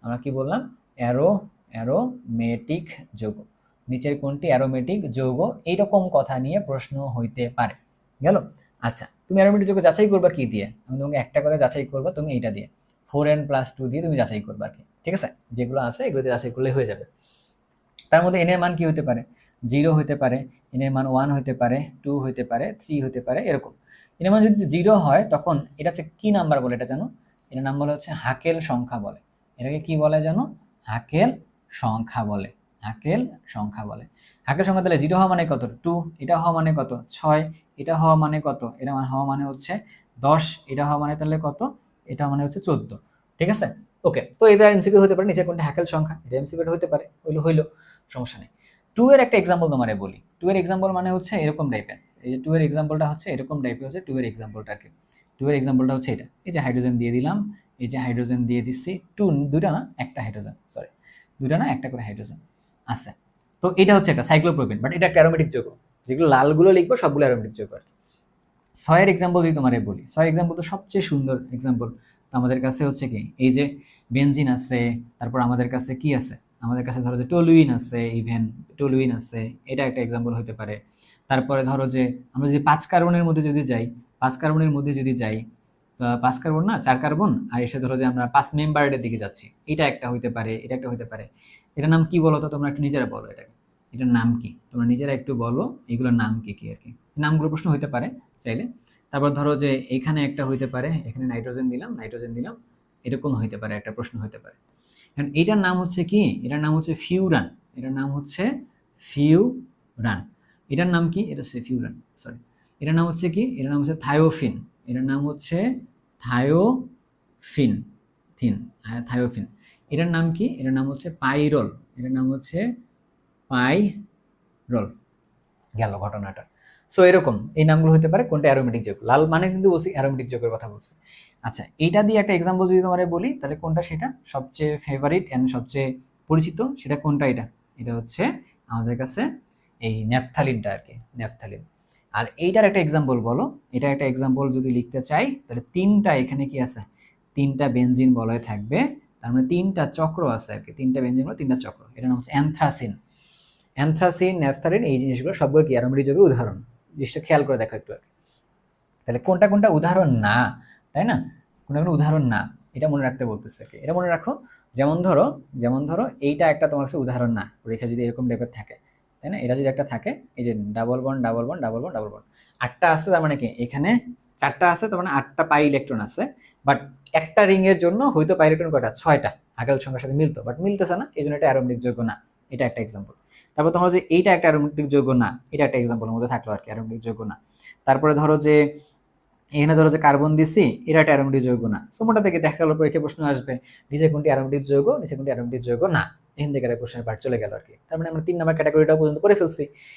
আমরা কি বললাম, অ্যারোমেটিক যৌগ। নিচের কোনটি অ্যারোমেটিক যৌগ, এইরকম কথা নিয়ে প্রশ্ন হইতে পারে। গেল। আচ্ছা, তুমি অ্যারোমেটিক যৌগ যাচাই করবা কি দিয়ে? আমি তোমাকে একটা কথা যাচাই করবা, তুমি এইটা দিয়ে 4n+2 দিয়ে তুমি যাচাই করবা আর কি। ঠিক আছে, যেগুলো আছে এগুলো দিয়ে যাচাই করলে হয়ে যাবে। তার মধ্যে এন এর মান কি হতে পারে? 0 হতে পারে, এন এর মান 1 হতে পারে, 2 হতে পারে, 3 হতে পারে, এরকম। এন এর মান যদি 0 হয় তখন এটা হচ্ছে কি নাম্বার বলে এটা জানো? এটার নাম বলে হচ্ছে হাকেল সংখ্যা বলে। এটাকে কি বলে জানো? হাকেল সংখ্যা বলে। হাকেল সংখ্যা বলে। হাকেল সংখ্যা তাহলে 0 হওয়া মানে কত? 2, এটা হওয়া মানে কত? 6, এটা হওয়া মানে কত? এটা হওয়া মানে হচ্ছে 10, এটা হওয়া মানে তাহলে কত? এটা মানে হচ্ছে 14। ঠিক আছে, ওকে। তো এটা এমসিকিউ হতে পারে, নিচে কোনটা হাকেল সংখ্যা, এটা এমসিকিউ হতে পারে, হইলো, সমস্যা নেই। 2 এর একটা এক্সাম্পল তোমারে বলি। 2 এর এক্সাম্পল মানে হচ্ছে এরকম টাইপের। এই যে 2 এর এক্সাম্পলটা হচ্ছে এরকম টাইপের, হচ্ছে 2 এর এক্সাম্পলটা কি? 2 এর এক্সাম্পলটা হচ্ছে এটা। এই যে হাইড্রোজেন দিয়ে দিলাম, এই যে হাইড্রোজেন দিয়ে দিচ্ছি, দুইটা না একটা হাইড্রোজেন, সরি দুইটা না একটা করে হাইড্রোজেন আছে। তো এটা হচ্ছে একটা সাইক্লোপ্রোপিন, বাট এটা একটা অ্যারোমেটিক যৌগ। যেগুলো লালগুলো লিখবো সবগুলো অ্যারোমেটিক যৌগ আর কি। 6 এর এক্সাম্পল যদি তোমারে বলি, 6 এক্সাম্পল তো সবচেয়ে সুন্দর এক্সাম্পল। তো আমাদের কাছে হচ্ছে কি, এই যে বেনজিন আছে, তারপর আমাদের কাছে কি আছে, আমাদের কাছে ধরো যে টলুইন আছে, ইভেন টলুইন আছে, এটা একটা এক্সাম্পল হতে পারে। তারপরে ধরো যে আমরা যদি 5 কার্বনের মধ্যে যদি যাই, 5 কার্বনের মধ্যে যদি যাই, তো 5 কার্বন না 4 কার্বন, আর এসে ধরো যে আমরা 5 মেম্বারের দিকে যাচ্ছি, এটা একটা হইতে পারে, এটা একটা হইতে পারে। এটার নাম কি বলো তো, তোমরা একটু নিজেরা বলো, এটার নাম কি তোমরা নিজেরা একটু বলো, এগুলোর নাম কি কি আর কি। নামগুলো প্রশ্ন হইতে পারে চাইলে। তারপর ধরো যে এখানে একটা হইতে পারে, এখানে নাইট্রোজেন দিলাম, এরকম হইতে পারে, একটা প্রশ্ন হইতে পারে। এখন এটার নাম হচ্ছে কি, এটার নাম হচ্ছে ফিউরান। এটার নাম হচ্ছে ফিউরান। এটার নাম কি? এটা হচ্ছে ফিউরান, সরি। এটার নাম হচ্ছে কি? এটার নাম হচ্ছে থায়োফিন। এটার নাম হচ্ছে থায়োফিন, থিন, হ্যাঁ থায়োফিন। এটার নাম কি? এটার নাম হচ্ছে পাইরল। এটার নাম হচ্ছে পাইরল। গেল ঘটনাটা। সো এরকম এই নামগুলো হতে পারে কোনটা অ্যারোমেটিক যৌগ। লাল মানে কিন্তু বলছি অ্যারোমেটিক যৌগের কথা বলছি। আচ্ছা, এইটা দিয়ে একটা এক্সাম্পল যদি তোমারে বলি, তাহলে কোনটা সেটা সবচেয়ে ফেভারিট এন্ড সবচেয়ে পরিচিত, সেটা কোনটা? এটা হচ্ছে আমাদের কাছে এই ন্যাপথালিনটা আর কি, ন্যাপথালিন। আর এইটার একটা এক্সাম্পল বলো। এটা একটা এক্সাম্পল যদি লিখতে চাই, তাহলে তিনটা এখানে কি আছে, তিনটা বেনজিন বলয় থাকবে, তার মানে তিনটা চক্র আছে আর কি, তিনটা বেনজিন বলে তিনটা চক্র। এটার নাম হচ্ছে অ্যানথ্রাসিন। অ্যানথ্রাসিন, ন্যাপথালিন, এই জিনিসগুলো সবগুলো কি অ্যারোমেটিক যৌগের উদাহরণ। জিনিসটা খেয়াল করে দেখো একটু আর কি। তাহলে কোনটা কোনটা উদাহরণ না, তাই না? কোনটা কোনো উদাহরণ না, এটা মনে রাখতে বলতেছে আর কি। এটা মনে রাখো, যেমন ধরো এইটা একটা তোমার কাছে উদাহরণ না, রেখা যদি এরকম টাইপের থাকে, তাই না? এটা যদি একটা থাকে, এই যে double bond double bond double bond double bond, 8টা আছে, তার মানে কি এখানে 4টা আছে, তার মানে 8টা পাই ইলেকট্রন আছে। বাট একটা রিং এর জন্য হয়তো পাই ইলেকট্রন কয়টা? 6টা। আগের সংখ্যার সাথে মিলতো, বাট মিলতেছে না, এই জন্য এটা অ্যারোমেটিক যৌগ না। এটা একটা এক্সাম্পল। তারপর তোমরা যে এইটা একটা অ্যারোমেটিক যৌগ না, এটা একটা এক্সাম্পলের মধ্যে থাকলো আর কি, অ্যারোমেটিক যৌগ না। তারপরে ধরো যে এখানে ধরো যে কার্বন দিছি, এটা একটা অ্যারোমেটিক যৌগ না। সো মোটা থেকে দেখা গেল পরীক্ষা প্রশ্ন আসবে, নিচে কোনটি অ্যারোমেটিক যৌগ, নিচে কোনটি অ্যারোমেটিক যৌগ না। এখান থেকে প্রশ্নের পার্ট চলে গেল আর কি। তার মানে আমরা 3 নম্বর ক্যাটাগরিটা পর্যন্ত করে ফেলছি।